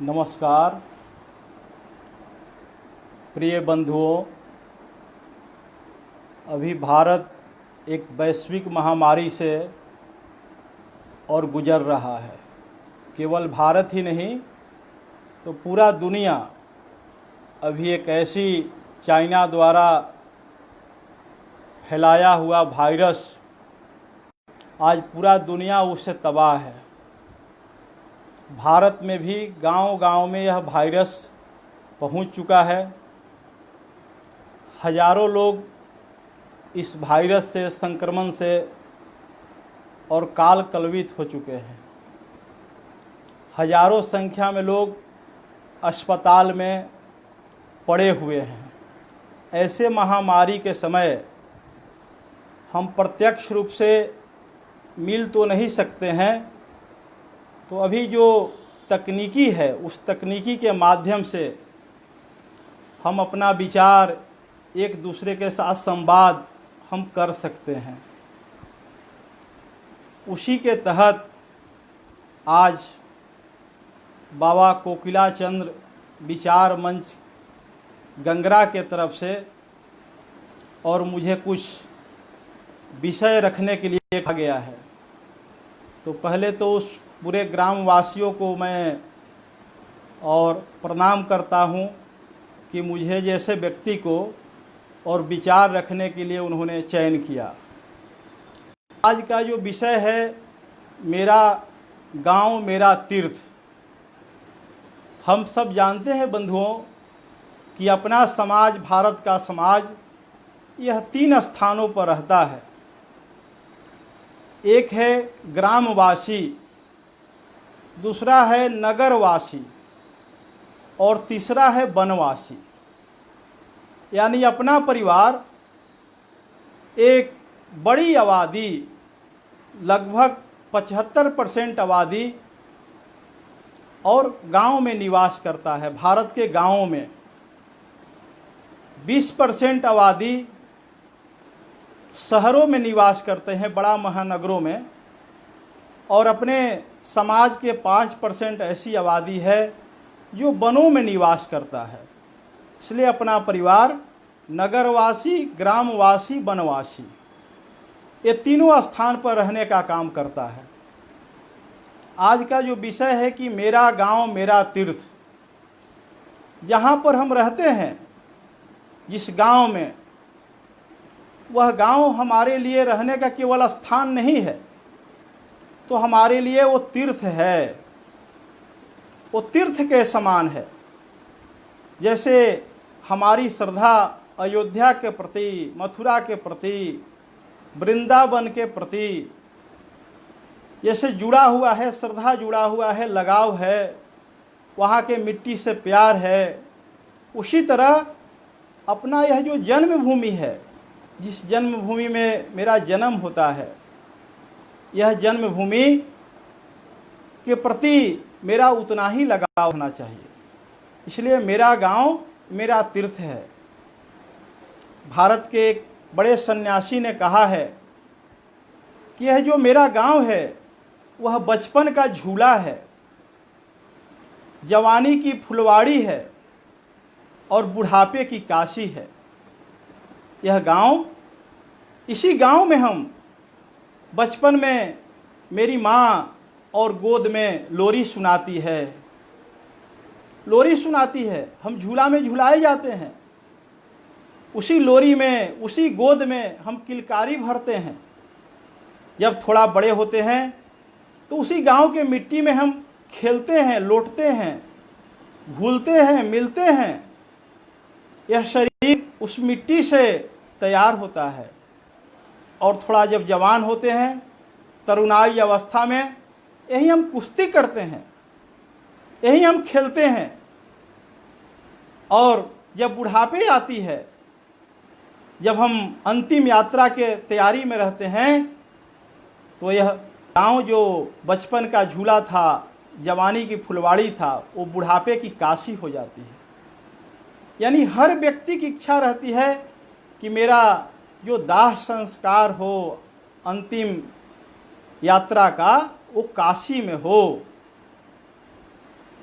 नमस्कार प्रिय बंधुओं, अभी भारत एक वैश्विक महामारी से और गुजर रहा है। केवल भारत ही नहीं तो पूरा दुनिया अभी एक ऐसी चाइना द्वारा फैलाया हुआ वायरस, आज पूरा दुनिया उससे तबाह है। भारत में भी गांव-गांव में यह वायरस पहुंच चुका है। हजारों लोग इस वायरस से, संक्रमण से और काल कलवित हो चुके हैं। हजारों संख्या में लोग अस्पताल में पड़े हुए हैं। ऐसे महामारी के समय हम प्रत्यक्ष रूप से मिल तो नहीं सकते हैं, तो अभी जो तकनीकी है उस तकनीकी के माध्यम से हम अपना विचार एक दूसरे के साथ संवाद हम कर सकते हैं। उसी के तहत आज बाबा कोकिला चंद्र विचार मंच गंगरा के तरफ से और मुझे कुछ विषय रखने के लिए कहा गया है। तो पहले तो उस पूरे ग्रामवासियों को मैं और प्रणाम करता हूं कि मुझे जैसे व्यक्ति को और विचार रखने के लिए उन्होंने चयन किया। आज का जो विषय है, मेरा गांव मेरा तीर्थ। हम सब जानते हैं बंधुओं कि अपना समाज, भारत का समाज, यह 3 स्थानों पर रहता है। एक है ग्रामवासी, दूसरा है नगरवासी और तीसरा है वनवासी। यानी अपना परिवार एक बड़ी आबादी, लगभग 75% आबादी और गांव में निवास करता है। भारत के गांवों में 20% आबादी शहरों में निवास करते हैं, बड़ा महानगरों में, और अपने समाज के 5% ऐसी आबादी है जो वनों में निवास करता है। इसलिए अपना परिवार नगरवासी, ग्रामवासी, वनवासी, ये तीनों स्थान पर रहने का काम करता है। आज का जो विषय है कि मेरा गांव मेरा तीर्थ। जहाँ पर हम रहते हैं, जिस गांव में, वह गांव हमारे लिए रहने का केवल स्थान नहीं है, तो हमारे लिए वो तीर्थ है। वो तीर्थ के समान है। जैसे हमारी श्रद्धा अयोध्या के प्रति, मथुरा के प्रति, वृंदावन के प्रति जैसे जुड़ा हुआ है, श्रद्धा जुड़ा हुआ है, लगाव है, वहाँ के मिट्टी से प्यार है, उसी तरह अपना यह जो जन्मभूमि है, जिस जन्मभूमि में मेरा जन्म होता है, यह जन्मभूमि के प्रति मेरा उतना ही लगाव होना चाहिए। इसलिए मेरा गांव मेरा तीर्थ है। भारत के एक बड़े सन्यासी ने कहा है कि यह जो मेरा गांव है वह बचपन का झूला है, जवानी की फुलवाड़ी है और बुढ़ापे की काशी है। यह गांव, इसी गांव में हम बचपन में मेरी माँ और गोद में लोरी सुनाती है, लोरी सुनाती है, हम झूला में झुलाए जाते हैं। उसी लोरी में, उसी गोद में हम किलकारी भरते हैं। जब थोड़ा बड़े होते हैं तो उसी गांव के मिट्टी में हम खेलते हैं, लौटते हैं, भूलते हैं, मिलते हैं। यह शरीर उस मिट्टी से तैयार होता है। और थोड़ा जब जवान होते हैं, तरुणाई अवस्था में, यही हम कुश्ती करते हैं, यही हम खेलते हैं। और जब बुढ़ापे आती है, जब हम अंतिम यात्रा के तैयारी में रहते हैं, तो यह गांव जो बचपन का झूला था, जवानी की फुलवाड़ी था, वो बुढ़ापे की काशी हो जाती है। यानी हर व्यक्ति की इच्छा रहती है कि मेरा जो दाह संस्कार हो अंतिम यात्रा का, वो काशी में हो।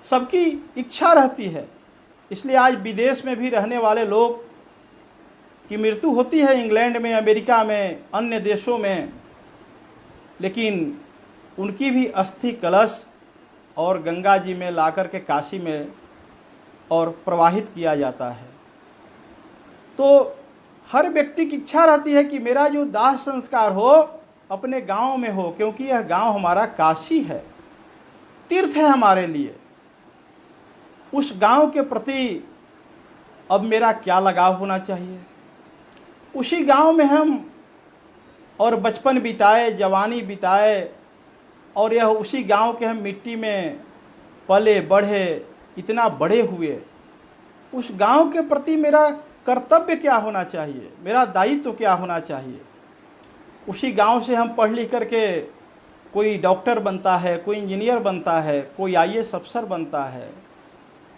सबकी इच्छा रहती है। इसलिए आज विदेश में भी रहने वाले लोग की मृत्यु होती है, इंग्लैंड में, अमेरिका में, अन्य देशों में, लेकिन उनकी भी अस्थि कलश और गंगा जी में लाकर के काशी में और प्रवाहित किया जाता है। तो हर व्यक्ति की इच्छा रहती है कि मेरा जो दाह संस्कार हो अपने गांव में हो, क्योंकि यह गांव हमारा काशी है, तीर्थ है हमारे लिए। उस गांव के प्रति अब मेरा क्या लगाव होना चाहिए। उसी गांव में हम और बचपन बिताए, जवानी बिताए, और यह उसी गांव के हम मिट्टी में पले बढ़े, इतना बड़े हुए। उस गांव के प्रति मेरा कर्तव्य क्या होना चाहिए, मेरा दायित्व क्या होना चाहिए। उसी गांव से हम पढ़ लिख करके कोई डॉक्टर बनता है, कोई इंजीनियर बनता है, कोई आईएएस अफसर बनता है,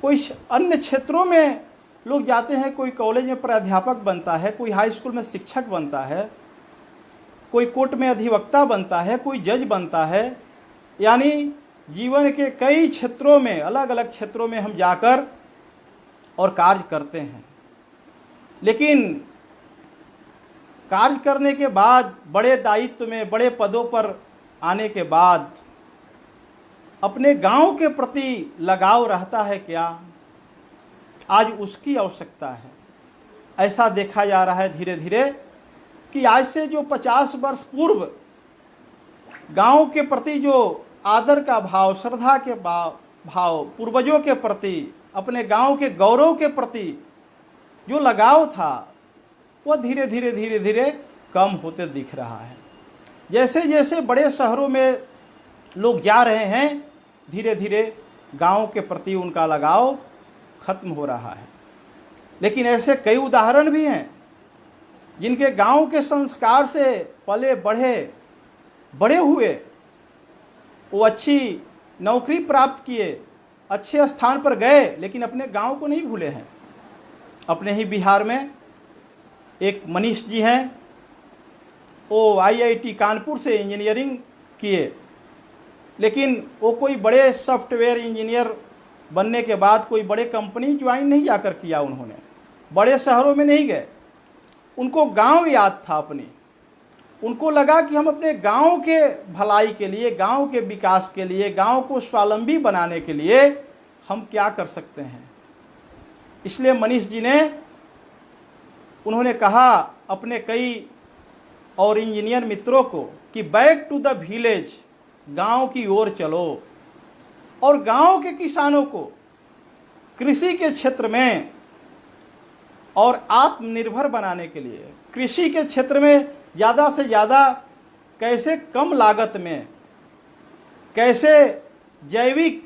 कोई अन्य क्षेत्रों में लोग जाते हैं, कोई कॉलेज में प्राध्यापक बनता है, कोई हाई स्कूल में शिक्षक बनता है, कोई कोर्ट में अधिवक्ता बनता है, कोई जज बनता है। यानी जीवन के कई क्षेत्रों में, अलग अलग क्षेत्रों में हम जाकर और कार्य करते हैं। लेकिन कार्य करने के बाद, बड़े दायित्व में, बड़े पदों पर आने के बाद अपने गांव के प्रति लगाव रहता है क्या? आज उसकी आवश्यकता है। ऐसा देखा जा रहा है धीरे धीरे कि आज से जो 50 वर्ष पूर्व गांव के प्रति जो आदर का भाव, श्रद्धा के भाव, पूर्वजों के प्रति, अपने गांव के गौरव के प्रति जो लगाव था, वह धीरे धीरे कम होते दिख रहा है। जैसे जैसे बड़े शहरों में लोग जा रहे हैं, धीरे धीरे गांव के प्रति उनका लगाव खत्म हो रहा है। लेकिन ऐसे कई उदाहरण भी हैं जिनके गांव के संस्कार से पले बड़े हुए, वो अच्छी नौकरी प्राप्त किए, अच्छे स्थान पर गए, लेकिन अपने गांव को नहीं भूले हैं। अपने ही बिहार में एक मनीष जी हैं, वो आईआईटी कानपुर से इंजीनियरिंग किए, लेकिन वो कोई बड़े सॉफ्टवेयर इंजीनियर बनने के बाद कोई बड़े कंपनी ज्वाइन नहीं जाकर किया, उन्होंने बड़े शहरों में नहीं गए। उनको गांव याद था अपनी। उनको लगा कि हम अपने गांव के भलाई के लिए, गांव के विकास के लिए, गांव को स्वावलंबी बनाने के लिए हम क्या कर सकते हैं। इसलिए मनीष जी ने, उन्होंने कहा अपने कई और इंजीनियर मित्रों को कि बैक टू द विलेज, गांव की ओर चलो, और गांव के किसानों को कृषि के क्षेत्र में और आत्मनिर्भर बनाने के लिए, कृषि के क्षेत्र में ज़्यादा से ज़्यादा कैसे कम लागत में, कैसे जैविक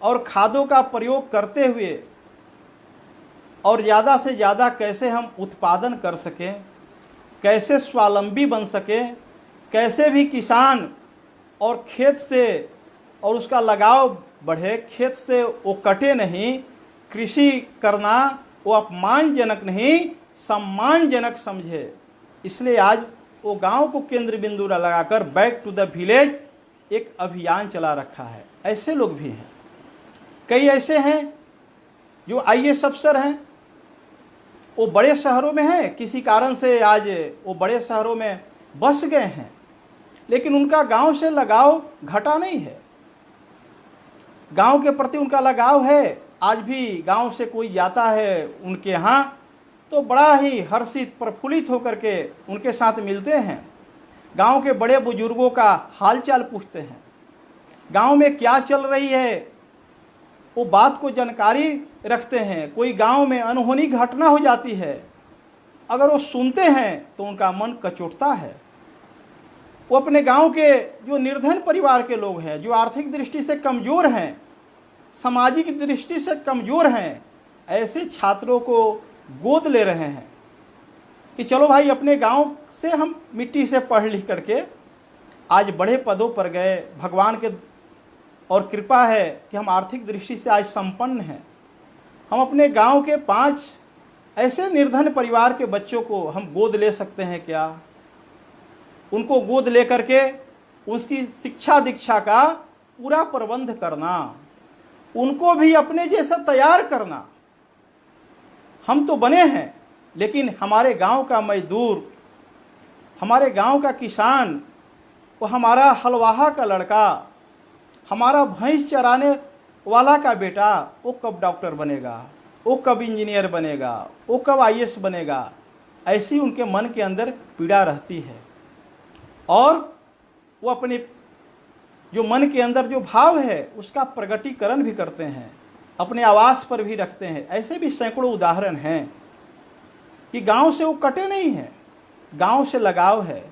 और खादों का प्रयोग करते हुए और ज़्यादा से ज़्यादा कैसे हम उत्पादन कर सकें, कैसे स्वावलंबी बन सकें, कैसे भी किसान और खेत से और उसका लगाव बढ़े, खेत से वो कटे नहीं, कृषि करना वो अपमानजनक नहीं, सम्मानजनक समझे। इसलिए आज वो गांव को केंद्र बिंदु लगाकर बैक टू द विलेज एक अभियान चला रखा है। ऐसे लोग भी हैं, कई ऐसे हैं जो आईएएस अफसर हैं, वो बड़े शहरों में हैं, किसी कारण से आज वो बड़े शहरों में बस गए हैं, लेकिन उनका गांव से लगाव घटा नहीं है। गांव के प्रति उनका लगाव है। आज भी गांव से कोई जाता है उनके यहाँ तो बड़ा ही हर्षित, प्रफुल्लित होकर के उनके साथ मिलते हैं। गांव के बड़े बुजुर्गों का हालचाल पूछते हैं, गांव में क्या चल रही है, वो बात को जानकारी रखते हैं। कोई गांव में अनहोनी घटना हो जाती है, अगर वो सुनते हैं तो उनका मन कचोटता है। वो अपने गांव के जो निर्धन परिवार के लोग हैं, जो आर्थिक दृष्टि से कमज़ोर हैं, सामाजिक दृष्टि से कमज़ोर हैं, ऐसे छात्रों को गोद ले रहे हैं कि चलो भाई अपने गांव से हम मिट्टी से पढ़ लिख करके आज बड़े पदों पर गए, भगवान के और कृपा है कि हम आर्थिक दृष्टि से आज संपन्न हैं। हम अपने गांव के 5 ऐसे निर्धन परिवार के बच्चों को हम गोद ले सकते हैं क्या? उनको गोद लेकर के उसकी शिक्षा दीक्षा का पूरा प्रबंध करना, उनको भी अपने जैसा तैयार करना। हम तो बने हैं, लेकिन हमारे गांव का मजदूर, हमारे गांव का किसान, वो हमारा हलवाहा का लड़का, हमारा भैंस चराने वाला का बेटा, वो कब डॉक्टर बनेगा, वो कब इंजीनियर बनेगा, वो कब आईएएस बनेगा, ऐसी उनके मन के अंदर पीड़ा रहती है। और वो अपने जो मन के अंदर जो भाव है उसका प्रगटीकरण भी करते हैं, अपने आवास पर भी रखते हैं। ऐसे भी सैकड़ों उदाहरण हैं कि गांव से वो कटे नहीं हैं, गांव से लगाव है।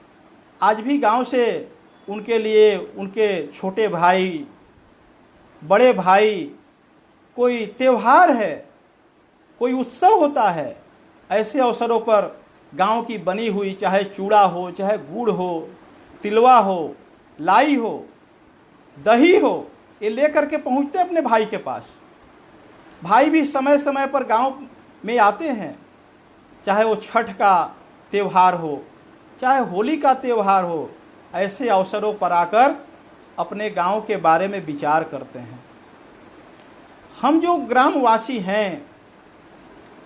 आज भी गांव से उनके लिए उनके छोटे भाई, बड़े भाई, कोई त्यौहार है, कोई उत्सव होता है, ऐसे अवसरों पर गांव की बनी हुई चाहे चूड़ा हो, चाहे गुड़ हो, तिलवा हो, लाई हो, दही हो, ये लेकर के पहुंचते अपने भाई के पास। भाई भी समय समय पर गांव में आते हैं, चाहे वो छठ का त्यौहार हो, चाहे होली का त्यौहार हो, ऐसे अवसरों पर आकर अपने गांव के बारे में विचार करते हैं। हम जो ग्रामवासी हैं,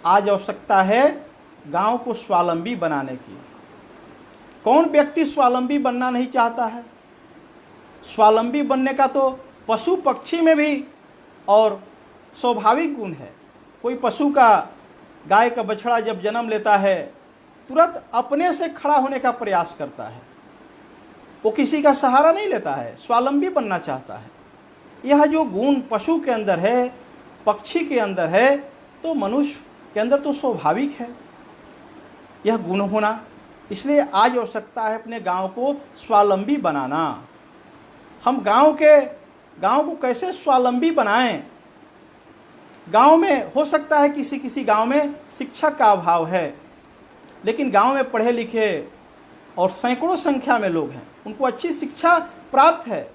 आज आवश्यकता है गांव को स्वावलंबी बनाने की। कौन व्यक्ति स्वावलंबी बनना नहीं चाहता है? स्वावलंबी बनने का तो पशु पक्षी में भी और स्वाभाविक गुण है। कोई पशु का, गाय का बछड़ा जब जन्म लेता है, तुरंत अपने से खड़ा होने का प्रयास करता है, वो किसी का सहारा नहीं लेता है, स्वावलंबी बनना चाहता है। यह जो गुण पशु के अंदर है, पक्षी के अंदर है, तो मनुष्य के अंदर तो स्वाभाविक है यह गुण होना। इसलिए आज आवश्यकता है अपने गांव को स्वावलंबी बनाना। हम गांव को कैसे स्वावलंबी बनाएं? गांव में हो सकता है किसी किसी गांव में शिक्षा का अभाव है, लेकिन गांव में पढ़े लिखे और सैकड़ों संख्या में लोग हैं, उनको अच्छी शिक्षा प्राप्त है।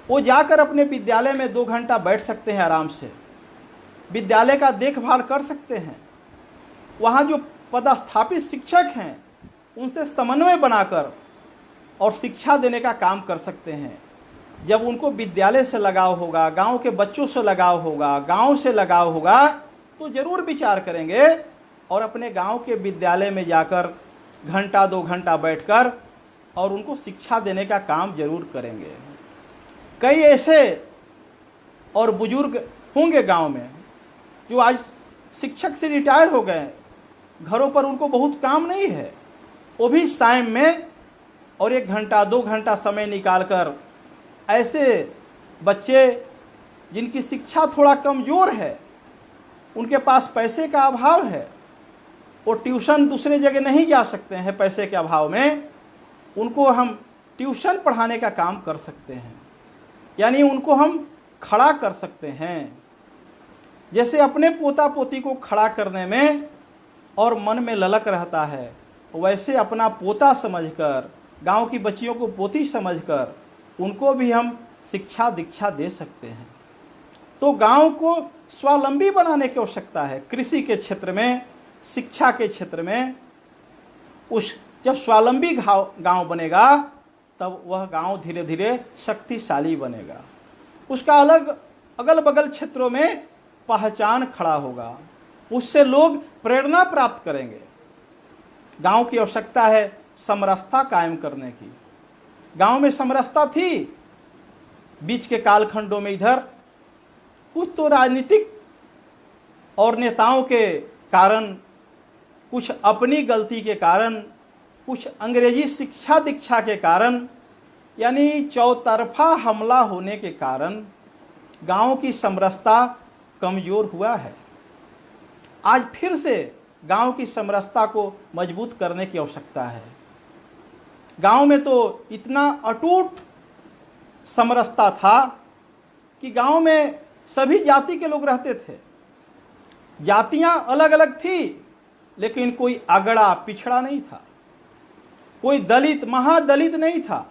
वो जाकर अपने विद्यालय में 2 घंटा बैठ सकते हैं, आराम से विद्यालय का देखभाल कर सकते हैं। वहाँ जो पदस्थापित शिक्षक हैं उनसे समन्वय बनाकर और शिक्षा देने का काम कर सकते हैं। जब उनको विद्यालय से लगाव होगा, गांव के बच्चों से लगाव होगा, गांव से लगाव होगा, तो ज़रूर विचार करेंगे और अपने गांव के विद्यालय में जाकर घंटा 2 घंटा बैठकर और उनको शिक्षा देने का काम जरूर करेंगे। कई ऐसे और बुजुर्ग होंगे गांव में जो आज शिक्षक से रिटायर हो गए, घरों पर उनको बहुत काम नहीं है, वो भी शाम में और 1 घंटा 2 घंटा समय निकालकर ऐसे बच्चे जिनकी शिक्षा थोड़ा कमज़ोर है, उनके पास पैसे का अभाव है, वो ट्यूशन दूसरे जगह नहीं जा सकते हैं पैसे के अभाव में, उनको हम ट्यूशन पढ़ाने का काम कर सकते हैं। यानी उनको हम खड़ा कर सकते हैं। जैसे अपने पोता पोती को खड़ा करने में और मन में ललक रहता है, वैसे अपना पोता समझकर, गांव की बच्चियों को पोती समझकर उनको भी हम शिक्षा दीक्षा दे सकते हैं। तो गांव को स्वावलंबी बनाने की आवश्यकता है। कृषि के क्षेत्र में, शिक्षा के क्षेत्र में, जब स्वावलंबी गांव बनेगा तब वह गांव धीरे धीरे शक्तिशाली बनेगा। उसका अगल बगल क्षेत्रों में पहचान खड़ा होगा, उससे लोग प्रेरणा प्राप्त करेंगे। गांव की आवश्यकता है समरसता कायम करने की। गांव में समरसता थी, बीच के कालखंडों में इधर कुछ तो राजनीतिक और नेताओं के कारण, कुछ अपनी गलती के कारण, कुछ अंग्रेजी शिक्षा दीक्षा के कारण, यानी चौतरफा हमला होने के कारण गांव की समरसता कमज़ोर हुआ है। आज फिर से गांव की समरसता को मजबूत करने की आवश्यकता है। गांव में तो इतना अटूट समरसता था कि गांव में सभी जाति के लोग रहते थे। जातियां अलग अलग थी, लेकिन कोई अगड़ा पिछड़ा नहीं था, कोई दलित महादलित नहीं था,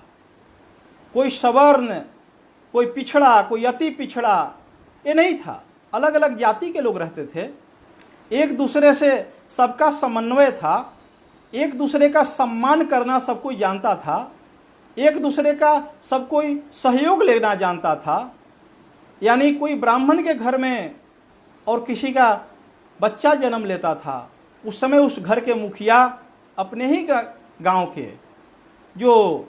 कोई सवर्ण, कोई पिछड़ा, कोई अति पिछड़ा, ये नहीं था। अलग अलग जाति के लोग रहते थे, एक दूसरे से सबका समन्वय था, एक दूसरे का सम्मान करना सब कोई जानता था, एक दूसरे का सब कोई सहयोग लेना जानता था। यानी कोई ब्राह्मण के घर में और किसी का बच्चा जन्म लेता था, उस समय उस घर के मुखिया अपने ही गांव के जो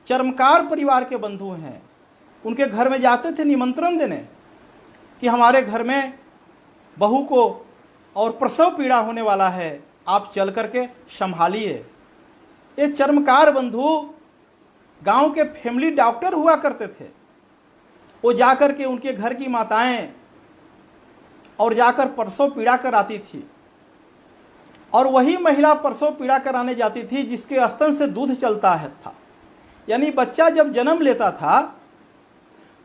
चर्मकार परिवार के बंधु हैं उनके घर में जाते थे निमंत्रण देने कि हमारे घर में बहू को और प्रसव पीड़ा होने वाला है, आप चल करके संभालिए। ये चर्मकार बंधु गांव के फैमिली डॉक्टर हुआ करते थे। वो जाकर के उनके घर की माताएं और जाकर प्रसव पीड़ा कराती थी, और वही महिला प्रसव पीड़ा कराने जाती थी जिसके स्तन से दूध चलता है था। यानी बच्चा जब जन्म लेता था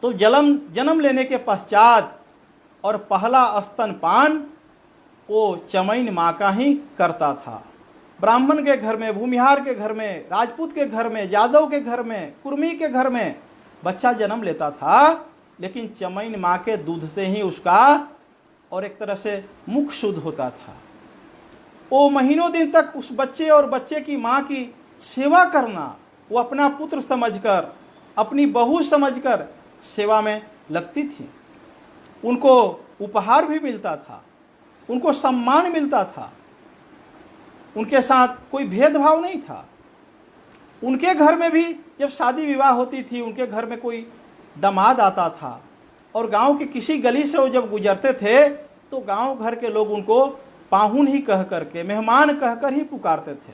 तो जन्म लेने के पश्चात और पहला स्तनपान वो चमैन माँ का ही करता था। ब्राह्मण के घर में, भूमिहार के घर में, राजपूत के घर में, यादव के घर में, कुर्मी के घर में बच्चा जन्म लेता था, लेकिन चमैन माँ के दूध से ही उसका और एक तरह से मुख शुद्ध होता था। वो महीनों दिन तक उस बच्चे और बच्चे की माँ की सेवा करना, वो अपना पुत्र समझकर, अपनी बहू समझकर सेवा में लगती थी। उनको उपहार भी मिलता था, उनको सम्मान मिलता था, उनके साथ कोई भेदभाव नहीं था। उनके घर में भी जब शादी विवाह होती थी, उनके घर में कोई दामाद आता था और गांव की किसी गली से वो जब गुजरते थे तो गांव घर के लोग उनको पाहुन ही कह करके, मेहमान कहकर ही पुकारते थे।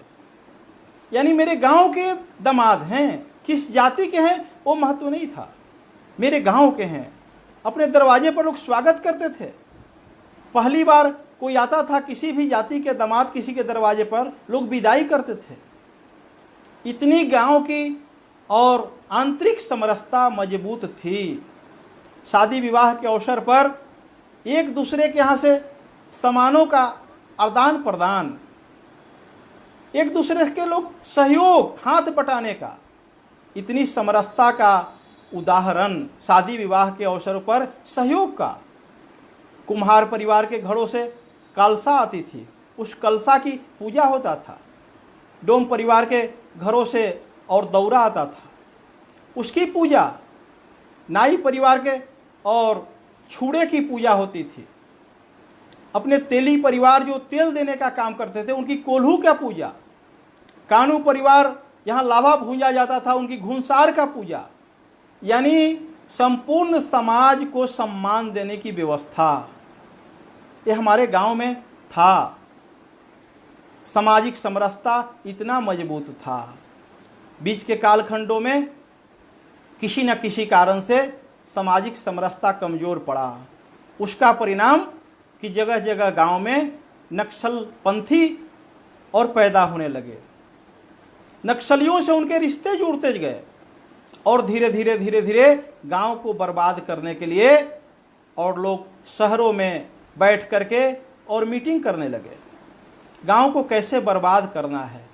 यानी मेरे गांव के दामाद हैं, किस जाति के हैं वो महत्व नहीं था, मेरे गांव के हैं। अपने दरवाजे पर लोग स्वागत करते थे। पहली बार कोई आता था किसी भी जाति के दामाद किसी के दरवाजे पर, लोग विदाई करते थे। इतनी गांव की और आंतरिक समरसता मजबूत थी। शादी विवाह के अवसर पर एक दूसरे के यहाँ से सामानों का आदान प्रदान, एक दूसरे के लोग सहयोग, हाथ बटाने का, इतनी समरसता का उदाहरण शादी विवाह के अवसर पर सहयोग का। कुम्हार परिवार के घरों से कलसा आती थी, उस कलसा की पूजा होता था। डोम परिवार के घरों से और दौरा आता था, उसकी पूजा। नाई परिवार के और छूड़े की पूजा होती थी। अपने तेली परिवार जो तेल देने का काम करते थे, उनकी कोल्हू का पूजा। कानू परिवार जहाँ लावा भूंजा जाता था, उनकी घुनसार का पूजा। यानी संपूर्ण समाज को सम्मान देने की व्यवस्था ये हमारे गांव में था। सामाजिक समरसता इतना मजबूत था। बीच के कालखंडों में किसी न किसी कारण से सामाजिक समरसता कमज़ोर पड़ा। उसका परिणाम कि जगह जगह गांव में नक्सलपंथी और पैदा होने लगे। नक्सलियों से उनके रिश्ते जुड़ते गए और धीरे धीरे गांव को बर्बाद करने के लिए और लोग शहरों में बैठ करके और मीटिंग करने लगे। गांव को कैसे बर्बाद करना है,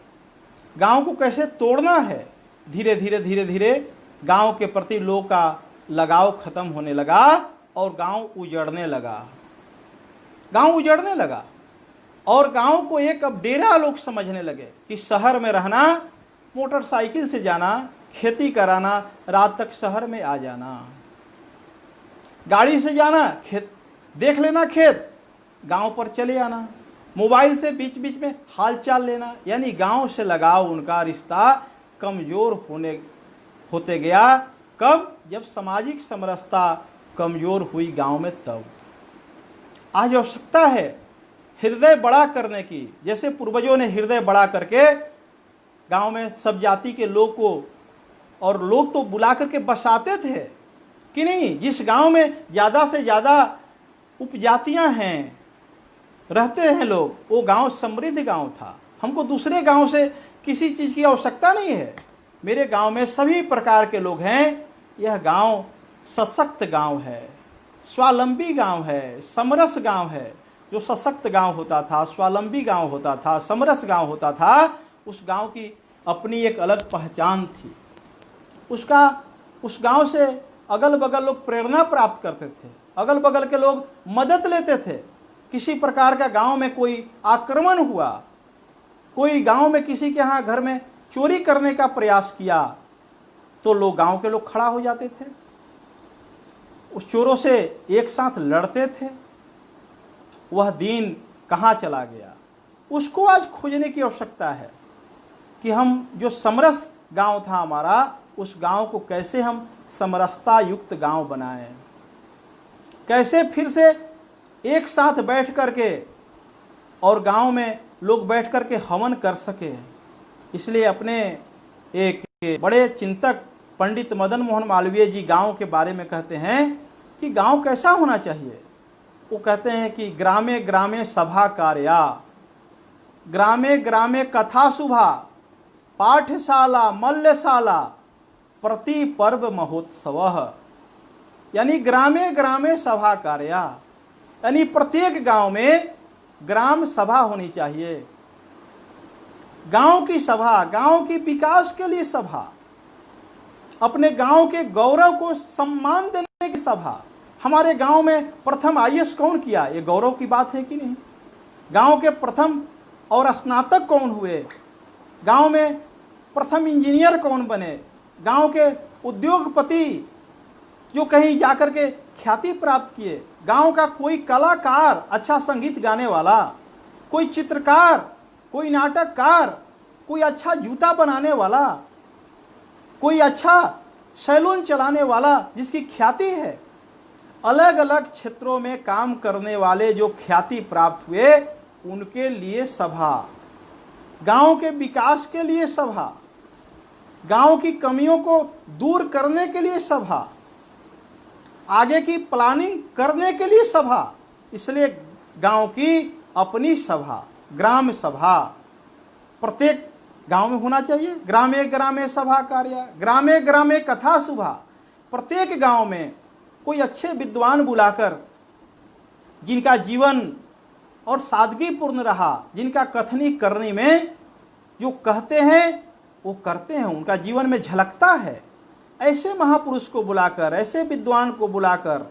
गांव को कैसे तोड़ना है। धीरे धीरे गांव के प्रति लोग का लगाव खत्म होने लगा और गांव उजड़ने लगा और गांव को एक अब डेरा लोग समझने लगे कि शहर में रहना, मोटरसाइकिल से जाना, खेती कराना, रात तक शहर में आ जाना, गाड़ी से जाना, खेत देख लेना, खेत गांव पर चले आना, मोबाइल से बीच बीच में हालचाल लेना। यानी गांव से लगाव, उनका रिश्ता कमज़ोर होते गया। कब? जब सामाजिक समरसता कमज़ोर हुई गांव में, तब। आज आवश्यकता है हृदय बड़ा करने की। जैसे पूर्वजों ने हृदय बड़ा करके गांव में सब जाति के लोग को, और लोग तो बुला करके बसाते थे कि नहीं, जिस गांव में ज़्यादा से ज़्यादा उपजातियां हैं, रहते हैं लोग, वो गांव समृद्ध गांव था। हमको दूसरे गांव से किसी चीज़ की आवश्यकता नहीं है। मेरे गांव में सभी प्रकार के लोग हैं। यह गांव सशक्त गांव है, स्वावलंबी गांव है, समरस गांव है। जो सशक्त गांव होता था, स्वावलंबी गांव होता था, समरस गांव होता था, उस गांव की अपनी एक अलग पहचान थी। उस गांव से अगल बगल लोग प्रेरणा प्राप्त करते थे, अगल बगल के लोग मदद लेते थे। किसी प्रकार का गांव में कोई आक्रमण हुआ, कोई गांव में किसी के यहाँ घर में चोरी करने का प्रयास किया, तो गांव के लोग खड़ा हो जाते थे। उस चोरों से एक साथ लड़ते थे, वह दिन कहाँ चला गया? उसको आज खोजने की आवश्यकता है कि हम जो समरस गांव था हमारा, उस गांव को कैसे हम समरसता युक्त गांव बनाएं, कैसे फिर से एक साथ बैठ करके और गांव में लोग बैठ करके हवन कर सके। इसलिए अपने एक बड़े चिंतक पंडित मदन मोहन मालवीय जी गांव के बारे में कहते हैं कि गांव कैसा होना चाहिए। वो कहते हैं कि ग्रामे ग्रामे सभा कार्या, ग्रामे ग्रामे कथा शुभा, पाठशाला मल्लशाला, प्रति पर्व महोत्सव। यानी ग्रामे ग्रामे सभा कार्या, यानी प्रत्येक गांव में ग्राम सभा होनी चाहिए। गांव की सभा, गांव के विकास के लिए सभा, अपने गांव के गौरव को सम्मान देने की सभा। हमारे गांव में प्रथम आईएएस कौन किया, ये गौरव की बात है कि नहीं? गांव के प्रथम और स्नातक कौन हुए? गांव में प्रथम इंजीनियर कौन बने? गांव के उद्योगपति जो कहीं जाकर के ख्याति प्राप्त किए? गांव का कोई कलाकार, अच्छा संगीत गाने वाला, कोई चित्रकार, कोई नाटककार, कोई अच्छा जूता बनाने वाला, कोई अच्छा सैलून चलाने वाला जिसकी ख्याति है। अलग अलग क्षेत्रों में काम करने वाले जो ख्याति प्राप्त हुए, उनके लिए सभा, गांव के विकास के लिए सभा, गांव की कमियों को दूर करने के लिए सभा, आगे की प्लानिंग करने के लिए सभा। इसलिए गांव की अपनी सभा, ग्राम सभा प्रत्येक गांव में होना चाहिए। ग्रामे ग्रामे सभा कार्य, ग्रामे ग्रामे कथा शुभा। प्रत्येक गांव में कोई अच्छे विद्वान बुलाकर, जिनका जीवन और सादगीपूर्ण रहा, जिनका कथनी करने में जो कहते हैं वो करते हैं, उनका जीवन में झलकता है, ऐसे महापुरुष को बुलाकर, ऐसे विद्वान को बुलाकर,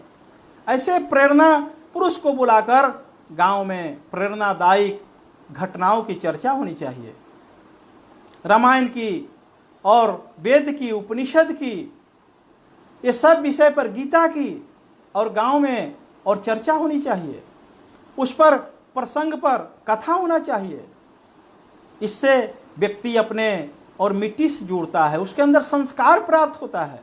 ऐसे प्रेरणा पुरुष को बुलाकर गांव में प्रेरणादायक घटनाओं की चर्चा होनी चाहिए। रामायण की और वेद की, उपनिषद की, ये सब विषय पर, गीता की और गांव में और चर्चा होनी चाहिए। उस पर प्रसंग पर कथा होना चाहिए। इससे व्यक्ति अपने और मिट्टी से जुड़ता है, उसके अंदर संस्कार प्राप्त होता है।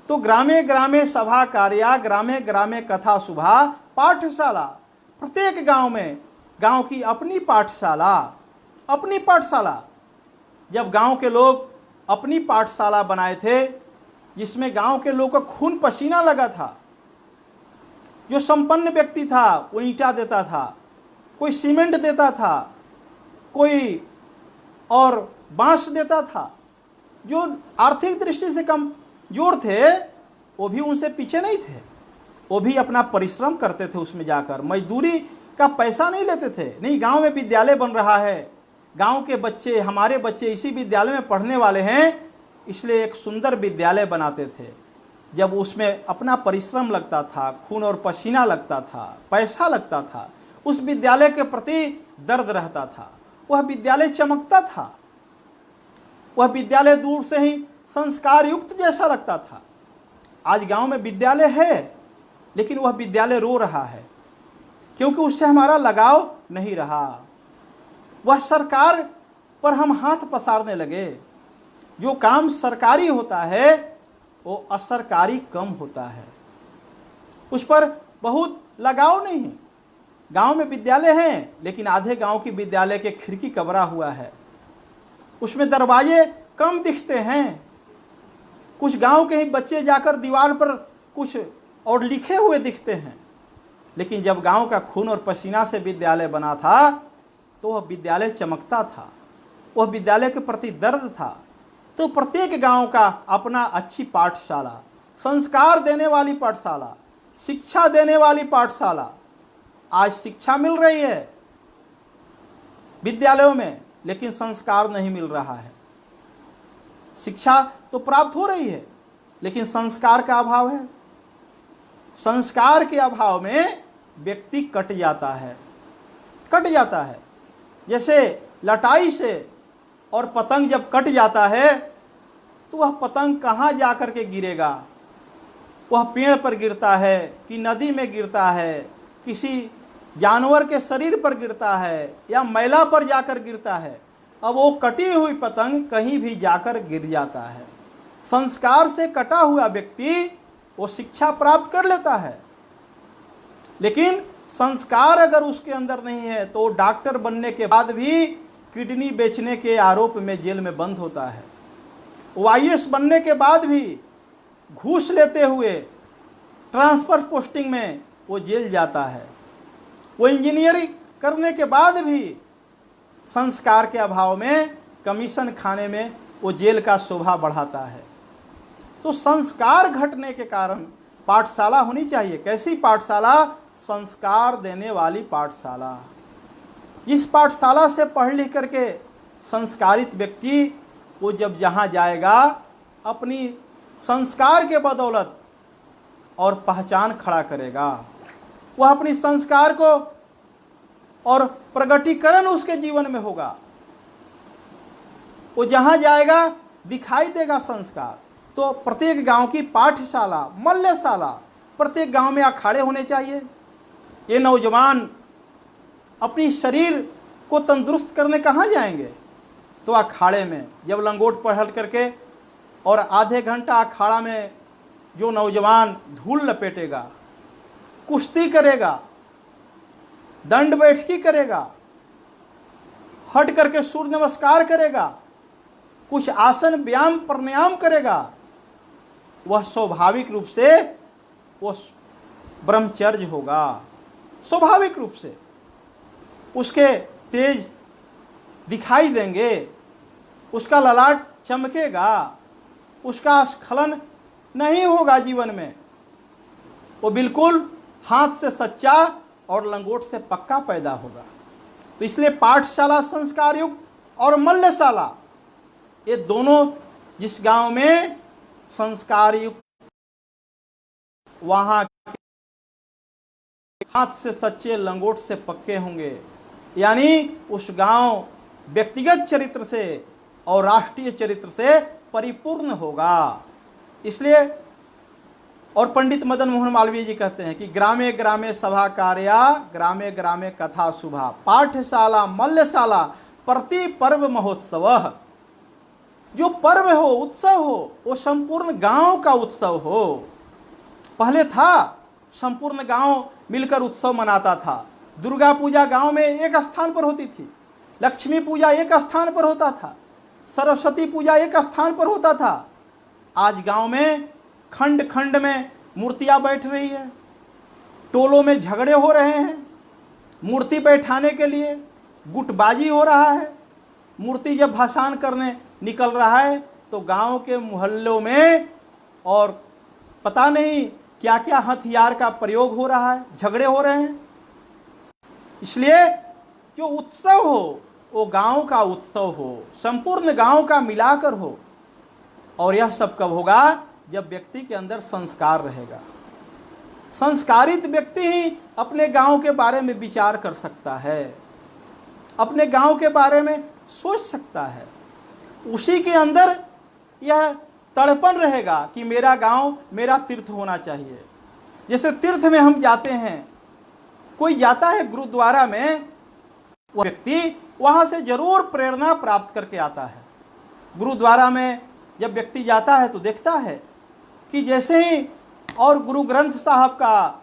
तो ग्रामे ग्रामे सभा कार्या, ग्रामे ग्रामे कथा शुभा, पाठशाला। प्रत्येक गांव में गांव की अपनी पाठशाला, अपनी पाठशाला। जब गांव के लोग अपनी पाठशाला बनाए थे, जिसमें गांव के लोग का खून पसीना लगा था, जो संपन्न व्यक्ति था वो ईंटा देता था, कोई सीमेंट देता था, कोई और बांस देता था। जो आर्थिक दृष्टि से कमजोर थे वो भी उनसे पीछे नहीं थे, वो भी अपना परिश्रम करते थे, उसमें जाकर मजदूरी का पैसा नहीं लेते थे। नहीं, गांव में विद्यालय बन रहा है, गांव के बच्चे, हमारे बच्चे इसी विद्यालय में पढ़ने वाले हैं, इसलिए एक सुंदर विद्यालय बनाते थे। जब उसमें अपना परिश्रम लगता था, खून और पसीना लगता था, पैसा लगता था, उस विद्यालय के प्रति दर्द रहता था, वह विद्यालय चमकता था, वह विद्यालय दूर से ही संस्कार युक्त जैसा लगता था। आज गांव में विद्यालय है, लेकिन वह विद्यालय रो रहा है, क्योंकि उससे हमारा लगाव नहीं रहा। वह सरकार पर हम हाथ पसारने लगे। जो काम सरकारी होता है वो असरकारी कम होता है, उस पर बहुत लगाव नहीं है। गांव में विद्यालय हैं, लेकिन आधे गांव की विद्यालय के खिड़की कबरा हुआ है, उसमें दरवाजे कम दिखते हैं। कुछ गांव के ही बच्चे जाकर दीवार पर कुछ और लिखे हुए दिखते हैं। लेकिन जब गांव का खून और पसीना से विद्यालय बना था, तो वह विद्यालय चमकता था, वह विद्यालय के प्रति दर्द था। तो प्रत्येक गांव का अपना अच्छी पाठशाला, संस्कार देने वाली पाठशाला, शिक्षा देने वाली पाठशाला। आज शिक्षा मिल रही है विद्यालयों में, लेकिन संस्कार नहीं मिल रहा है। शिक्षा तो प्राप्त हो रही है, लेकिन संस्कार का अभाव है। संस्कार के अभाव में व्यक्ति कट जाता है, कट जाता है। जैसे लटाई से और पतंग जब कट जाता है, तो वह पतंग कहाँ जा कर के गिरेगा? वह पेड़ पर गिरता है कि नदी में गिरता है, किसी जानवर के शरीर पर गिरता है या मैला पर जाकर गिरता है, अब वो कटी हुई पतंग कहीं भी जाकर गिर जाता है। संस्कार से कटा हुआ व्यक्ति वो शिक्षा प्राप्त कर लेता है, लेकिन संस्कार अगर उसके अंदर नहीं है तो डॉक्टर बनने के बाद भी किडनी बेचने के आरोप में जेल में बंद होता है। वो IAS बनने के बाद भी घूस लेते हुए ट्रांसफर पोस्टिंग में वो जेल जाता है। वो इंजीनियरिंग करने के बाद भी संस्कार के अभाव में कमीशन खाने में वो जेल का शोभा बढ़ाता है। तो संस्कार घटने के कारण पाठशाला होनी चाहिए। कैसी पाठशाला? संस्कार देने वाली पाठशाला। जिस पाठशाला से पढ़ लिख करके संस्कारित व्यक्ति वो जब जहाँ जाएगा अपनी संस्कार के बदौलत और पहचान खड़ा करेगा। वह अपनी संस्कार को और प्रगटीकरण उसके जीवन में होगा। वो जहाँ जाएगा दिखाई देगा संस्कार। तो प्रत्येक गांव की पाठशाला, मल्लशाला, प्रत्येक गांव में अखाड़े होने चाहिए। ये नौजवान अपनी शरीर को तंदुरुस्त करने कहाँ जाएंगे? तो अखाड़े में। जब लंगोट पढ़ करके और आधे घंटा अखाड़ा में जो नौजवान धूल लपेटेगा, कुश्ती करेगा, दंड बैठकी करेगा, हट करके सूर्य नमस्कार करेगा, कुछ आसन व्यायाम प्राणायाम करेगा, वह स्वाभाविक रूप से वो ब्रह्मचर्य होगा। स्वाभाविक रूप से उसके तेज दिखाई देंगे, उसका ललाट चमकेगा, उसका स्खलन नहीं होगा जीवन में। वो बिल्कुल हाथ से सच्चा और लंगोट से पक्का पैदा होगा। तो इसलिए पाठशाला संस्कार युक्त और मल्लशाला, ये दोनों जिस गांव में संस्कार युक्त, वहां हाथ से सच्चे लंगोट से पक्के होंगे, यानी उस गांव व्यक्तिगत चरित्र से और राष्ट्रीय चरित्र से परिपूर्ण होगा। इसलिए और पंडित मदन मोहन मालवीय जी कहते हैं कि ग्रामे ग्रामे सभा कार्या, ग्रामे ग्रामे कथा शुभा, पाठशाला मल्लशाला प्रति पर्व महोत्सव। जो पर्व हो, उत्सव हो, वो संपूर्ण गांव का उत्सव हो। पहले था संपूर्ण गांव मिलकर उत्सव मनाता था। दुर्गा पूजा गांव में एक स्थान पर होती थी, लक्ष्मी पूजा एक स्थान पर होता था, सरस्वती पूजा एक स्थान पर होता था। आज गांव में खंड खंड में मूर्तियां बैठ रही है, टोलों में झगड़े हो रहे हैं, मूर्ति बैठाने के लिए गुटबाजी हो रहा है। मूर्ति जब भाषण करने निकल रहा है तो गांव के मोहल्लों में और पता नहीं क्या क्या हथियार का प्रयोग हो रहा है, झगड़े हो रहे हैं। इसलिए जो उत्सव हो वो गांव का उत्सव हो, संपूर्ण गांव का मिलाकर हो। और यह सब कब होगा? जब व्यक्ति के अंदर संस्कार रहेगा। संस्कारित व्यक्ति ही अपने गांव के बारे में विचार कर सकता है, अपने गांव के बारे में सोच सकता है। उसी के अंदर यह तड़पन रहेगा कि मेरा गांव मेरा तीर्थ होना चाहिए। जैसे तीर्थ में हम जाते हैं, कोई जाता है गुरुद्वारा में, वो व्यक्ति वहां से जरूर प्रेरणा प्राप्त करके आता है। गुरुद्वारा में जब व्यक्ति जाता है तो देखता है कि जैसे ही और गुरु ग्रंथ साहब का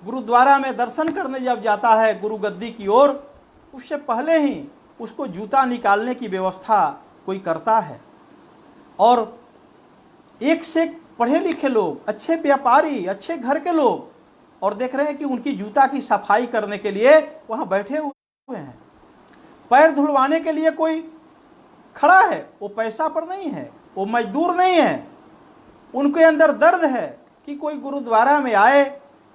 गुरुद्वारा में दर्शन करने जब जाता है गुरु गद्दी की ओर, उससे पहले ही उसको जूता निकालने की व्यवस्था कोई करता है। और एक से एक पढ़े लिखे लोग, अच्छे व्यापारी, अच्छे घर के लोग, और देख रहे हैं कि उनकी जूता की सफाई करने के लिए वहां बैठे हुए हैं। पैर धुलवाने के लिए कोई खड़ा है, वो पैसा पर नहीं है, वो मजदूर नहीं है। उनके अंदर दर्द है कि कोई गुरुद्वारा में आए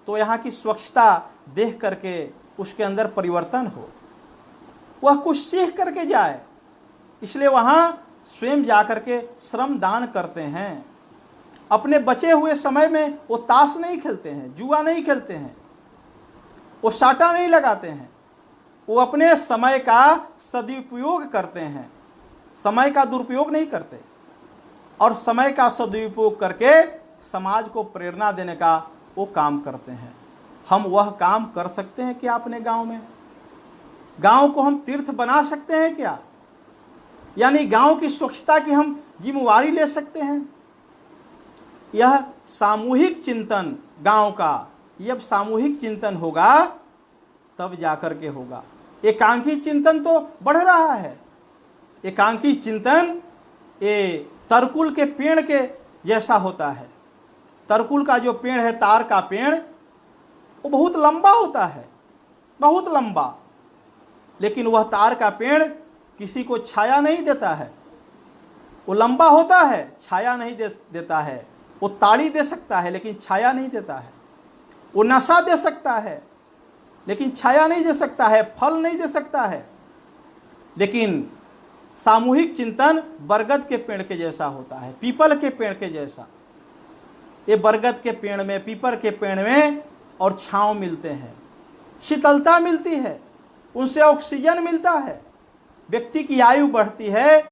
तो यहाँ की स्वच्छता देख करके उसके अंदर परिवर्तन हो, वह कुछ सीख करके जाए। इसलिए वहाँ स्वयं जा करके श्रम दान करते हैं। अपने बचे हुए समय में वो ताश नहीं खेलते हैं, जुआ नहीं खेलते हैं, वो साटा नहीं लगाते हैं, वो अपने समय का सदुपयोग करते हैं, समय का दुरुपयोग नहीं करते। और समय का सदुपयोग करके समाज को प्रेरणा देने का वो काम करते हैं। हम वह काम कर सकते हैं क्या अपने गांव में? गांव को हम तीर्थ बना सकते हैं क्या? यानी गांव की स्वच्छता की हम जिम्मेवारी ले सकते हैं? यह सामूहिक चिंतन गांव का, जब सामूहिक चिंतन होगा तब जाकर के होगा। एकांकी चिंतन तो बढ़ रहा है। एकांकी चिंतन ये तरकुल के पेड़ के जैसा होता है। तरकुल का जो पेड़ है, तार का पेड़, वो बहुत लंबा होता है, बहुत लंबा, लेकिन वह तार का पेड़ किसी को छाया नहीं देता है। वो लंबा होता है, छाया नहीं देता है। वो ताड़ी दे सकता है लेकिन छाया नहीं देता है। वो नशा दे सकता है लेकिन छाया नहीं दे सकता है, फल नहीं दे सकता है। लेकिन सामूहिक चिंतन बरगद के पेड़ के जैसा होता है, पीपल के पेड़ के जैसा। ये बरगद के पेड़ में, पीपल के पेड़ में और छांव मिलते हैं, शीतलता मिलती है, उनसे ऑक्सीजन मिलता है, व्यक्ति की आयु बढ़ती है।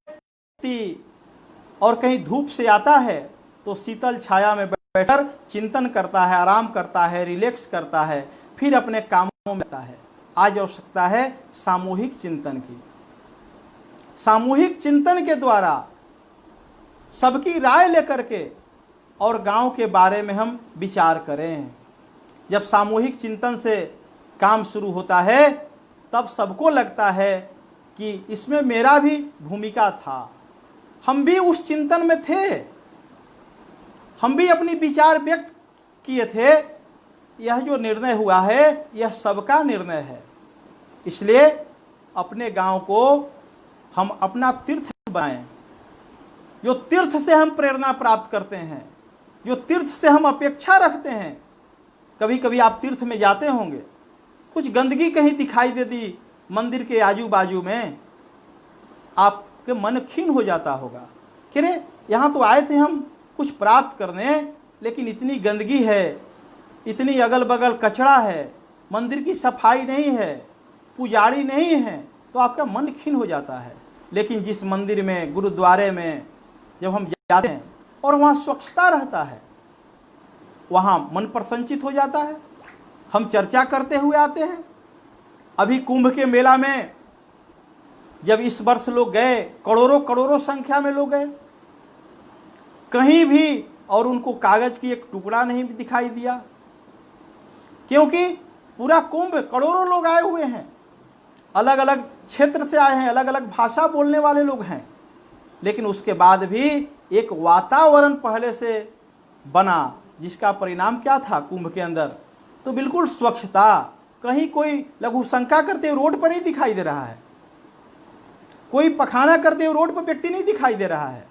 और कहीं धूप से आता है तो शीतल छाया में बैठकर चिंतन करता है, आराम करता है, रिलैक्स करता है, फिर अपने कामों में आता है। आज आवश्यकता है सामूहिक चिंतन की। सामूहिक चिंतन के द्वारा सबकी राय लेकर के और गांव के बारे में हम विचार करें। जब सामूहिक चिंतन से काम शुरू होता है तब सबको लगता है कि इसमें मेरा भी भूमिका था, हम भी उस चिंतन में थे, हम भी अपनी विचार व्यक्त किए थे। यह जो निर्णय हुआ है यह सबका निर्णय है। इसलिए अपने गांव को हम अपना तीर्थ बनाएं। जो तीर्थ से हम प्रेरणा प्राप्त करते हैं, जो तीर्थ से हम अपेक्षा रखते हैं। कभी कभी आप तीर्थ में जाते होंगे, कुछ गंदगी कहीं दिखाई दे दी मंदिर के आजू बाजू में, आपके मन खीन हो जाता होगा कि रे यहाँ तो आए थे हम कुछ प्राप्त करने, लेकिन इतनी गंदगी है, इतनी अगल बगल कचरा है, मंदिर की सफाई नहीं है, पुजारी नहीं है, तो आपका मन खीन हो जाता है। लेकिन जिस मंदिर में, गुरुद्वारे में जब हम जाते हैं और वहाँ स्वच्छता रहता है, वहाँ मन प्रसन्नचित हो जाता है। हम चर्चा करते हुए आते हैं। अभी कुंभ के मेला में जब इस वर्ष लोग गए, करोड़ों करोड़ों संख्या में लोग गए, कहीं भी और उनको कागज की एक टुकड़ा नहीं दिखाई दिया, क्योंकि पूरा कुंभ करोड़ों लोग आए हुए हैं, अलग अलग क्षेत्र से आए हैं, अलग अलग भाषा बोलने वाले लोग हैं। लेकिन उसके बाद भी एक वातावरण पहले से बना, जिसका परिणाम क्या था कुंभ के अंदर? तो बिल्कुल स्वच्छता। कहीं कोई लघु शंका करते हुए रोड पर नहीं दिखाई दे रहा है, कोई पखाना करते हुए रोड पर व्यक्ति नहीं दिखाई दे रहा है,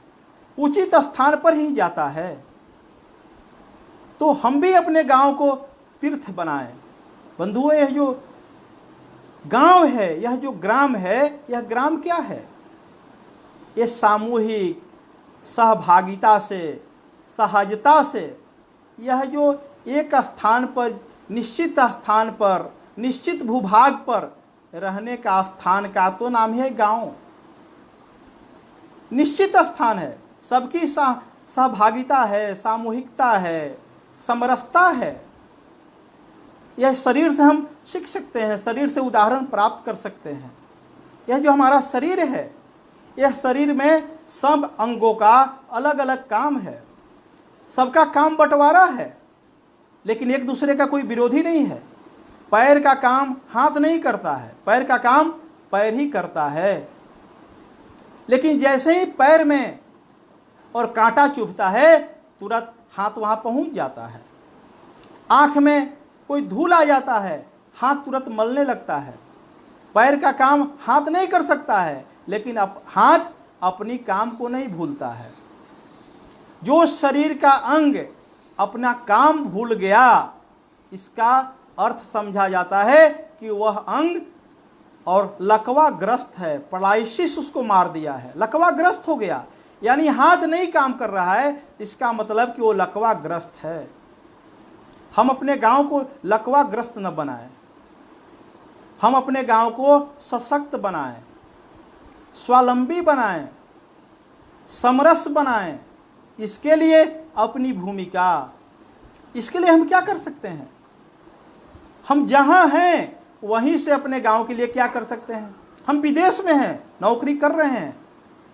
उचित स्थान पर ही जाता है। तो हम भी अपने गांव को तीर्थ बनाएं। बंधुओं, यह जो गांव है, यह जो ग्राम है, यह ग्राम क्या है? ये सामूहिक सहभागिता से, सहजता से, यह जो एक स्थान पर, निश्चित स्थान पर, निश्चित भूभाग पर रहने का स्थान का तो नाम है गांव। निश्चित स्थान है, सबकी सहभागिता है, सामूहिकता है, समरसता है। यह शरीर से हम सीख सकते हैं, शरीर से उदाहरण प्राप्त कर सकते हैं। यह जो हमारा शरीर है, यह शरीर में सब अंगों का अलग अलग काम है, सबका काम बंटवारा है, लेकिन एक दूसरे का कोई विरोधी नहीं है। पैर का काम हाथ नहीं करता है, पैर का काम पैर ही करता है। लेकिन जैसे ही पैर में और कांटा चुभता है, तुरंत हाथ वहां पहुंच जाता है। आंख में कोई धूल आ जाता है, हाथ तुरंत मलने लगता है। पैर का काम हाथ नहीं कर सकता है, लेकिन हाथ अपनी काम को नहीं भूलता है। जो शरीर का अंग अपना काम भूल गया, इसका अर्थ समझा जाता है कि वह अंग और लकवाग्रस्त है, पैरालिसिस उसको मार दिया है, लकवाग्रस्त हो गया। यानी हाथ नहीं काम कर रहा है, इसका मतलब कि वो लकवाग्रस्त है। हम अपने गांव को लकवाग्रस्त न बनाएं, हम अपने गांव को सशक्त बनाएं, स्वावलंबी बनाएं, समरस बनाएं। इसके लिए अपनी भूमिका। इसके लिए हम क्या कर सकते हैं? हम जहाँ हैं वहीं से अपने गांव के लिए क्या कर सकते हैं? हम विदेश में हैं, नौकरी कर रहे हैं,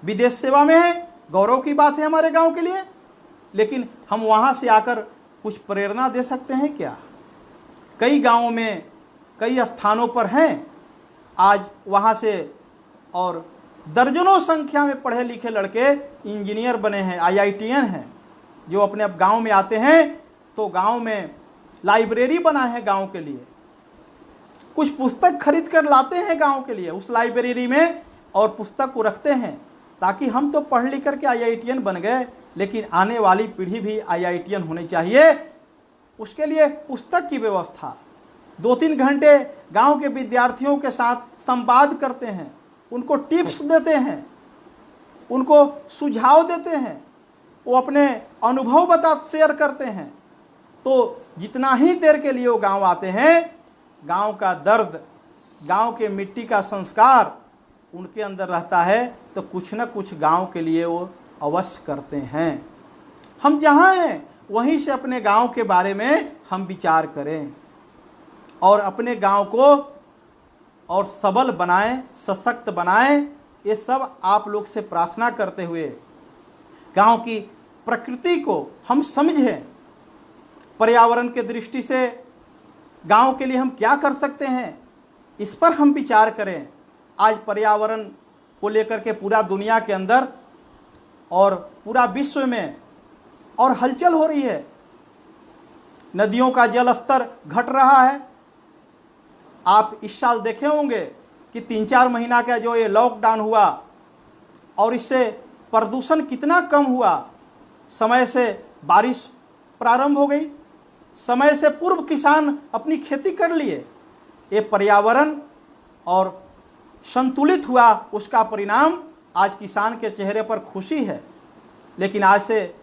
विदेश सेवा में हैं, गौरव की बात है हमारे गांव के लिए, लेकिन हम वहाँ से आकर कुछ प्रेरणा दे सकते हैं क्या? कई गांवों में, कई स्थानों पर हैं आज वहाँ से, और दर्जनों संख्या में पढ़े लिखे लड़के इंजीनियर बने हैं, IITN हैं, जो अपने अब गांव में आते हैं तो गांव में लाइब्रेरी बना है गांव के लिए, कुछ पुस्तक खरीद कर लाते हैं गांव के लिए उस लाइब्रेरी में और पुस्तक को रखते हैं, ताकि हम तो पढ़ लिख करके IITN बन गए, लेकिन आने वाली पीढ़ी भी IITN होनी चाहिए। उसके लिए पुस्तक की व्यवस्था, 2-3 घंटे गांव के विद्यार्थियों के साथ संवाद करते हैं, उनको टिप्स देते हैं, उनको सुझाव देते हैं, वो अपने अनुभव शेयर करते हैं। तो जितना ही देर के लिए वो गांव आते हैं, गांव का दर्द, गांव के मिट्टी का संस्कार उनके अंदर रहता है, तो कुछ न कुछ गांव के लिए वो अवश्य करते हैं। हम जहाँ हैं वहीं से अपने गांव के बारे में हम विचार करें और अपने गांव को और सबल बनाएं, सशक्त बनाएं। ये सब आप लोग से प्रार्थना करते हुए गांव की प्रकृति को हम समझें, पर्यावरण के दृष्टि से गांव के लिए हम क्या कर सकते हैं, इस पर हम विचार करें। आज पर्यावरण को लेकर के पूरा दुनिया के अंदर और पूरा विश्व में और हलचल हो रही है। नदियों का जल स्तर घट रहा है। आप इस साल देखे होंगे कि 3-4 महीना का जो ये लॉकडाउन हुआ और इससे प्रदूषण कितना कम हुआ। समय से बारिश प्रारंभ हो गई, समय से पूर्व किसान अपनी खेती कर लिए। ये पर्यावरण और संतुलित हुआ, उसका परिणाम आज किसान के चेहरे पर खुशी है। लेकिन आज से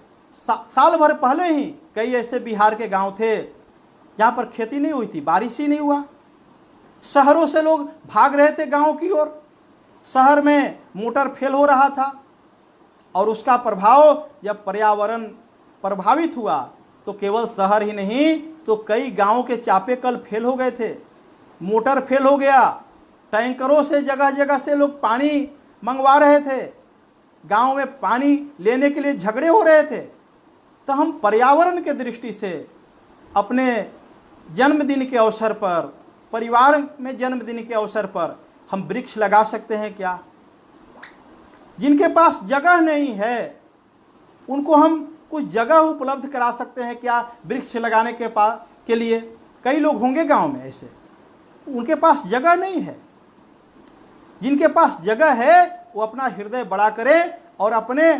साल भर पहले ही कई ऐसे बिहार के गांव थे जहां पर खेती नहीं हुई थी, बारिश ही नहीं हुआ। शहरों से लोग भाग रहे थे गांव की ओर, शहर में मोटर फेल हो रहा था और उसका प्रभाव जब पर्यावरण प्रभावित हुआ तो केवल शहर ही नहीं तो कई गांव के चापेकल फेल हो गए थे, मोटर फेल हो गया, टैंकरों से जगह जगह से लोग पानी मंगवा रहे थे, गांव में पानी लेने के लिए झगड़े हो रहे थे। तो हम पर्यावरण के दृष्टि से अपने जन्मदिन के अवसर पर, परिवार में जन्मदिन के अवसर पर हम वृक्ष लगा सकते हैं क्या? जिनके पास जगह नहीं है उनको हम कुछ जगह उपलब्ध करा सकते हैं क्या वृक्ष लगाने के लिए? कई लोग होंगे गांव में ऐसे, उनके पास जगह नहीं है। जिनके पास जगह है वो अपना हृदय बड़ा करें और अपने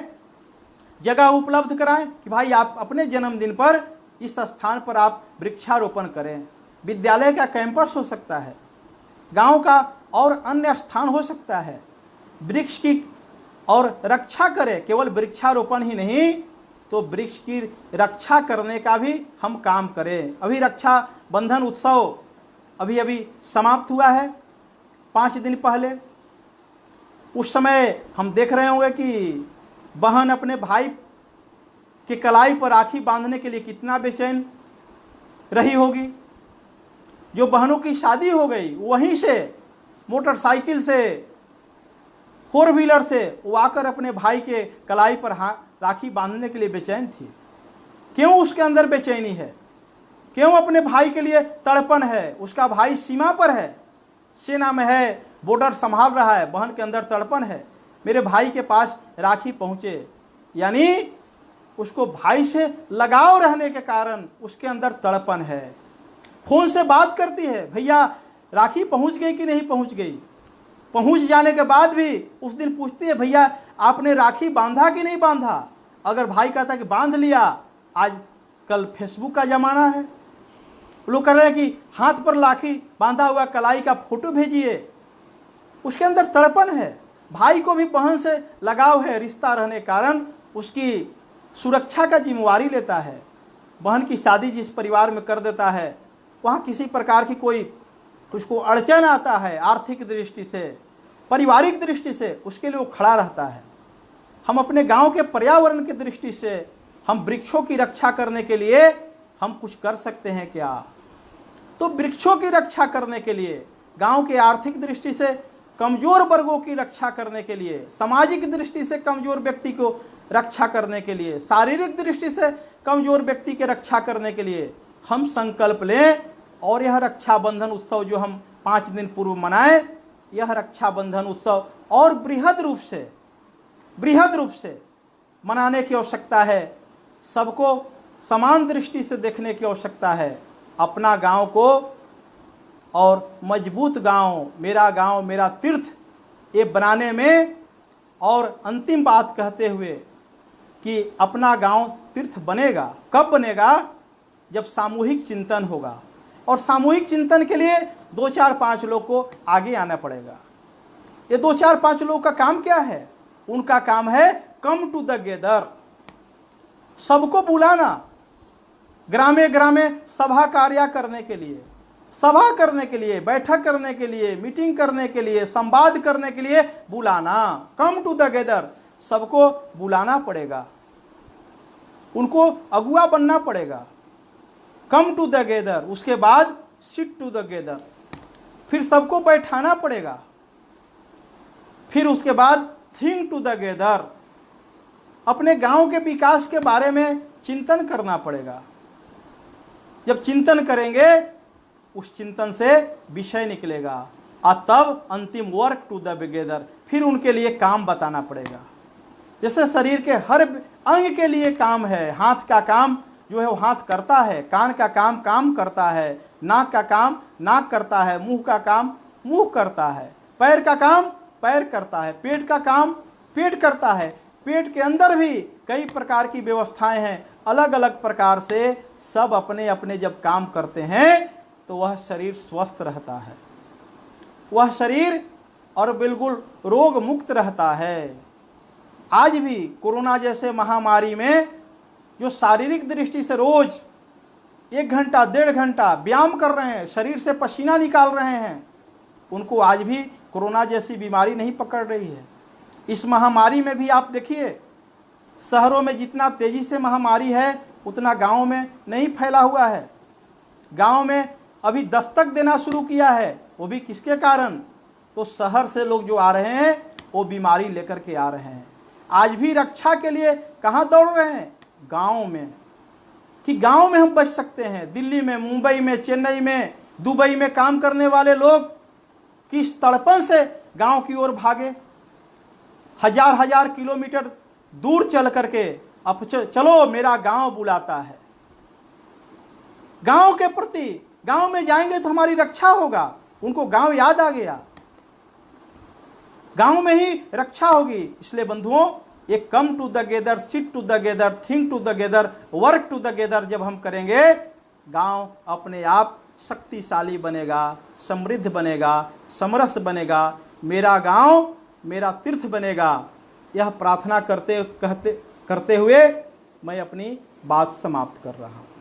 जगह उपलब्ध कराएं कि भाई आप अपने जन्मदिन पर इस स्थान पर आप वृक्षारोपण करें। विद्यालय का कैंपस हो सकता है, गांव का और अन्य स्थान हो सकता है। वृक्ष की और रक्षा करें, केवल वृक्षारोपण ही नहीं तो वृक्ष की रक्षा करने का भी हम काम करें। अभी रक्षा बंधन उत्सव अभी समाप्त हुआ है 5 दिन पहले। उस समय हम देख रहे होंगे कि बहन अपने भाई के कलाई पर राखी बांधने के लिए कितना बेचैन रही होगी। जो बहनों की शादी हो गई वहीं से मोटरसाइकिल से, 4 व्हीलर से वो आकर अपने भाई के कलाई पर राखी बांधने के लिए बेचैन थी। क्यों उसके अंदर बेचैनी है? क्यों अपने भाई के लिए तड़पन है? उसका भाई सीमा पर है, सेना में है, बॉर्डर संभाल रहा है, बहन के अंदर तड़पन है, मेरे भाई के पास राखी पहुंचे। यानी उसको भाई से लगाव रहने के कारण उसके अंदर तड़पन है। फोन से बात करती है, भैया राखी पहुंच गई कि नहीं पहुंच गई। पहुंच जाने के बाद भी उस दिन पूछती है, भैया आपने राखी बांधा कि नहीं बांधा। अगर भाई कहता कि बांध लिया, आज कल फेसबुक का ज़माना है, लोग कह रहे हैं कि हाथ पर राखी बांधा हुआ कलाई का फोटो भेजिए। उसके अंदर तड़पन है, भाई को भी बहन से लगाव है, रिश्ता रहने कारण उसकी सुरक्षा का जिम्मेवारी लेता है। बहन की शादी जिस परिवार में कर देता है वहाँ किसी प्रकार की कोई उसको अड़चन आता है, आर्थिक दृष्टि से, पारिवारिक दृष्टि से, उसके लिए वो खड़ा रहता है। हम अपने गांव के पर्यावरण की दृष्टि से हम वृक्षों की रक्षा करने के लिए हम कुछ कर सकते हैं क्या? तो वृक्षों की रक्षा करने के लिए, गांव के आर्थिक दृष्टि से कमजोर वर्गों की रक्षा करने के लिए, सामाजिक दृष्टि से कमजोर व्यक्ति को रक्षा करने के लिए, शारीरिक दृष्टि से कमजोर व्यक्ति की रक्षा करने के लिए हम संकल्प लें और यह रक्षाबंधन उत्सव जो हम 5 दिन पूर्व मनाएं, यह रक्षाबंधन उत्सव और बृहद रूप से मनाने की आवश्यकता है। सबको समान दृष्टि से देखने की आवश्यकता है। अपना गांव को और मजबूत गांव मेरा तीर्थ ये बनाने में, और अंतिम बात कहते हुए कि अपना गांव तीर्थ बनेगा, कब बनेगा? जब सामूहिक चिंतन होगा। और सामूहिक चिंतन के लिए 2-4-5 लोग को आगे आना पड़ेगा। ये 2-4-5 लोग का काम क्या है? उनका काम है कम टू द गेदर, सबको बुलाना, ग्रामे ग्रामे सभा कार्य करने के लिए, सभा करने के लिए, बैठक करने के लिए, मीटिंग करने के लिए, संवाद करने के लिए बुलाना। कम टू द गेदर, सबको बुलाना पड़ेगा, उनको अगुआ बनना पड़ेगा। कम टू द गेदर, उसके बाद सिट टू द गेदर, फिर सबको बैठाना पड़ेगा, फिर उसके बाद थिंक टू द गेदर, अपने गांव के विकास के बारे में चिंतन करना पड़ेगा। जब चिंतन करेंगे उस चिंतन से विषय निकलेगा और तब अंतिम वर्क टू द गेदर, फिर उनके लिए काम बताना पड़ेगा। जैसे शरीर के हर अंग के लिए काम है, हाथ का काम जो है वो हाथ करता है, कान का काम कान करता है, नाक का काम नाक करता है, मुंह का काम मुंह करता है, पैर का काम पैर करता है, पेट का काम पेट करता है। पेट के अंदर भी कई प्रकार की व्यवस्थाएं हैं, अलग अलग प्रकार से सब अपने अपने जब काम करते हैं तो वह शरीर स्वस्थ रहता है, वह शरीर और बिल्कुल रोग मुक्त रहता है। आज भी कोरोना जैसे महामारी में जो शारीरिक दृष्टि से रोज 1 घंटा 1.5 घंटा व्यायाम कर रहे हैं, शरीर से पसीना निकाल रहे हैं, उनको आज भी कोरोना जैसी बीमारी नहीं पकड़ रही है। इस महामारी में भी आप देखिए, शहरों में जितना तेजी से महामारी है उतना गांव में नहीं फैला हुआ है। गांव में अभी दस्तक देना शुरू किया है, वो भी किसके कारण? तो शहर से लोग जो आ रहे हैं वो बीमारी लेकर के आ रहे हैं। आज भी रक्षा के लिए कहाँ दौड़ रहे हैं? गांव में, कि गांव में हम बच सकते हैं। दिल्ली में, मुंबई में, चेन्नई में, दुबई में काम करने वाले लोग किस तड़पन से गांव की ओर भागे, हजार किलोमीटर दूर चल करके, अब चलो मेरा गांव बुलाता है। गांव के प्रति, गांव में जाएंगे तो हमारी रक्षा होगा, उनको गांव याद आ गया, गांव में ही रक्षा होगी। इसलिए बंधुओं, ये come together, sit together, think together, work together जब हम करेंगे, गांव अपने आप शक्तिशाली बनेगा, समृद्ध बनेगा, समरस बनेगा, मेरा गांव मेरा तीर्थ बनेगा। यह प्रार्थना करते हुए मैं अपनी बात समाप्त कर रहा हूं।